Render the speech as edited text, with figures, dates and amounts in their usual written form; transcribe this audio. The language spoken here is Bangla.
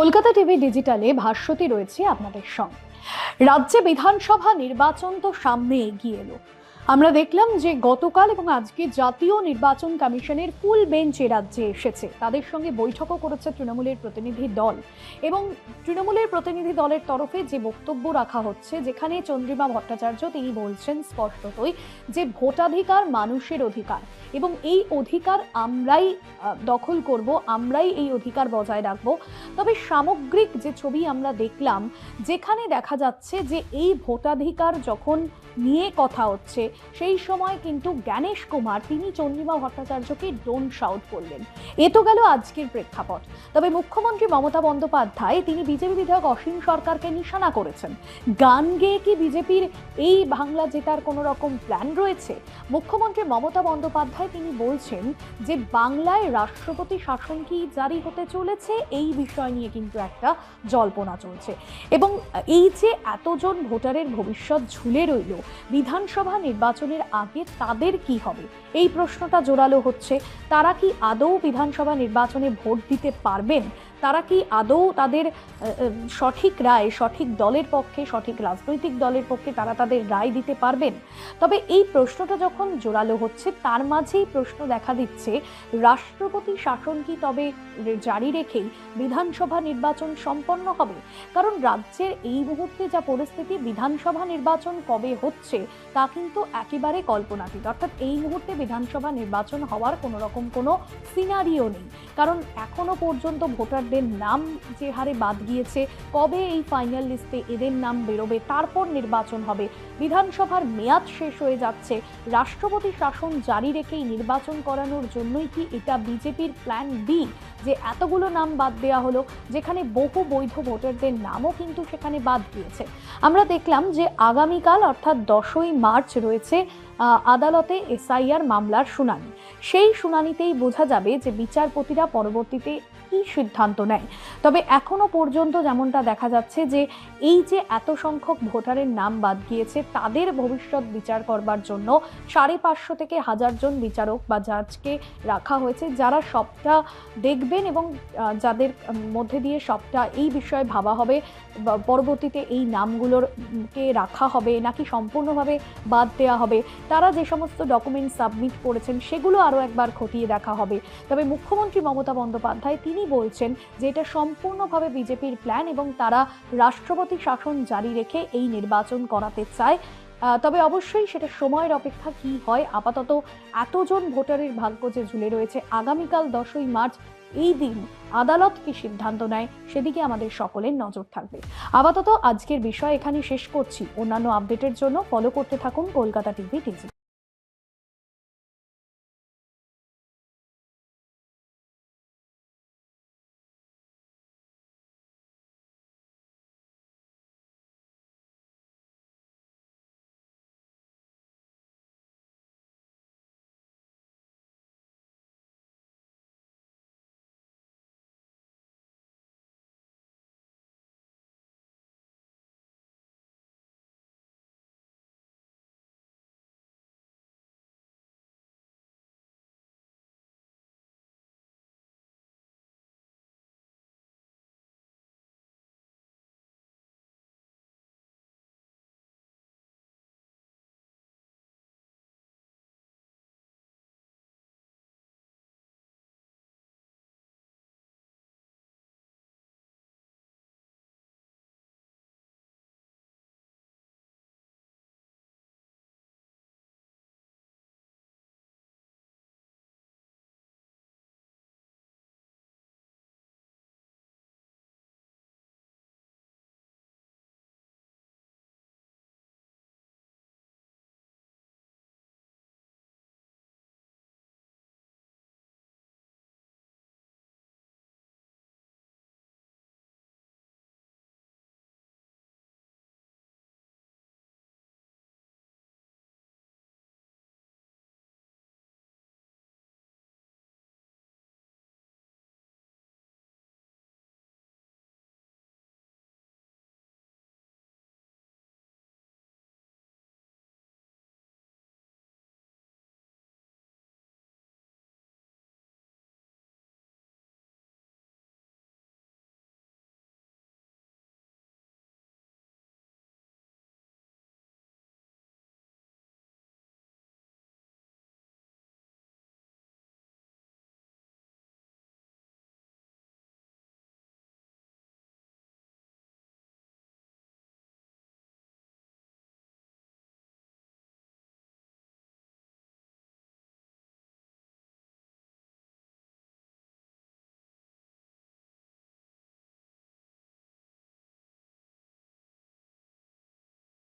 কলকাতা টিভি ডিজিটালে ভাস্বতী রয়েছে আপনাদের সঙ্গে। রাজ্যে বিধানসভা নির্বাচন তো সামনে এগিয়ে এলো। আমরা দেখলাম যে গতকাল এবং আজকে জাতীয় নির্বাচন কমিশনের ফুল বেঞ্চ রাজ্যে এসেছে। তাদের সঙ্গে বৈঠকও করেছে তৃণমূলের প্রতিনিধি দল এবং তৃণমূলের প্রতিনিধি দলের তরফে যে বক্তব্য রাখা হচ্ছে, যেখানে চন্দ্রিমা ভট্টাচার্য তিনি বলছেন স্পষ্টতই যে ভোটাধিকার মানুষের অধিকার এবং এই অধিকার আমরাই দখল করব, আমরাই এই অধিকার বজায় রাখবো। তবে সামগ্রিক যে ছবি আমরা দেখলাম, যেখানে দেখা যাচ্ছে যে এই ভোটাধিকার যখন নিয়ে কথা হচ্ছে, সেই সময় কিন্তু জ্ঞানেশ কুমার তিনি চন্দ্রিমা ভট্টাচার্যকে ডোন্ট শাউট করলেন। এ তো গেল আজকের প্রেক্ষাপট। তবে মুখ্যমন্ত্রী মমতা বন্দ্যোপাধ্যায় তিনি বিজেপি বিধায়ক অসীম সরকারকে নিশানা করেছেন। গান গেয়ে কি বিজেপির এই বাংলা জেতার কোনো রকম প্ল্যান রয়েছে? মুখ্যমন্ত্রী মমতা বন্দ্যোপাধ্যায় তিনি বলছেন যে বাংলায় রাষ্ট্রপতি শাসন কি জারি হতে চলেছে, এই বিষয় নিয়ে কিন্তু একটা জল্পনা চলছে। এবং এই যে এতজন ভোটারের ভবিষ্যৎ ঝুলে রইল বিধানসভা নির্বাচনের আগে, তাদের কি হবে এই প্রশ্নটা জোরালো হচ্ছে। তারা কি আদৌ বিধানসভা নির্বাচনে ভোট দিতে পারবেন? তারা কি আদৌ তাদের সঠিক রায়, সঠিক দলের পক্ষে, সঠিক রাজনৈতিক দলের পক্ষে তারা তাদের রায় দিতে পারবেন? তবে এই প্রশ্নটা যখন জোরালো হচ্ছে, তার মাঝেই প্রশ্ন দেখা দিচ্ছে রাষ্ট্রপতি শাসন কি তবে জারি রেখেই বিধানসভা নির্বাচন সম্পন্ন হবে? কারণ রাজ্যের এই মুহূর্তে যা পরিস্থিতি, বিধানসভা নির্বাচন কবে হচ্ছে তা কিন্তু একেবারে কল্পনাতীত। অর্থাৎ এই মুহূর্তে বিধানসভা নির্বাচন হওয়ার কোনো রকম কোনো সিনারিও নেই। কারণ এখনো পর্যন্ত ভোটারদের নাম যে হারে বাদ গিয়েছে, কবে এই ফাইনাল লিস্টে এদের নাম বেরোবে, তারপর নির্বাচন হবে। বিধানসভার মেয়াদ শেষ হয়ে যাচ্ছে, রাষ্ট্রপতি শাসন জারি রেখেই নির্বাচন করানোর জন্যই কি এটা বিজেপির প্ল্যান বি, যে এতগুলো নাম বাদ দেওয়া হলো, যেখানে বহু বৈধ ভোটারদের নামও কিন্তু সেখানে বাদ দিয়েছে। আমরা দেখলাম যে আগামীকাল অর্থাৎ 10ই মার্চ রয়েছে আদালতে এসআইআর মামলার শুনানি। সেই শুনানিতেই বোঝা যাবে যে বিচারপতিরা পরবর্তীতে কি সিদ্ধান্ত নেয়। তবে এখনো পর্যন্ত যেমনটা দেখা যাচ্ছে যে এই যে এত সংখ্যক ভোটারের নাম বাদ গিয়েছে, তাদের ভবিষ্যৎ বিচার করবার জন্য 550 থেকে 1000 জন বিচারক বা জাজকে রাখা হয়েছে, যারা সবটা দেখবেন এবং যাদের মধ্যে দিয়ে সবটা এই বিষয়ে ভাবা হবে পরবর্তীতে এই নামগুলোরকে রাখা হবে নাকি সম্পূর্ণভাবে বাদ দেওয়া হবে। তারা যে সমস্ত ডকুমেন্ট সাবমিট করেছেন সেগুলো আরও একবার খতিয়ে দেখা হবে। তবে মুখ্যমন্ত্রী মমতা বন্দ্যোপাধ্যায় তিনি বলছেন যে এটা সম্পূর্ণভাবে বিজেপির প্ল্যান এবং তারা রাষ্ট্রপতি শাসন জারি রেখে এই নির্বাচন করাতে চায়। তবে অবশ্যই সেটা সময়ের অপেক্ষা কি হয়। আপাতত এতজন ভোটারের ভাগ্য যে ঝুলে রয়েছে, আগামীকাল 10ই মার্চ এই দিন আদালত কি সিদ্ধান্ত নেয় সেদিকে আমাদের সকলের নজর থাকবে। আপাতত আজকের বিষয় এখানে শেষ করছি। অন্যান্য আপডেটের জন্য ফলো করতে থাকুন কলকাতা টিভি ডিজিটাল।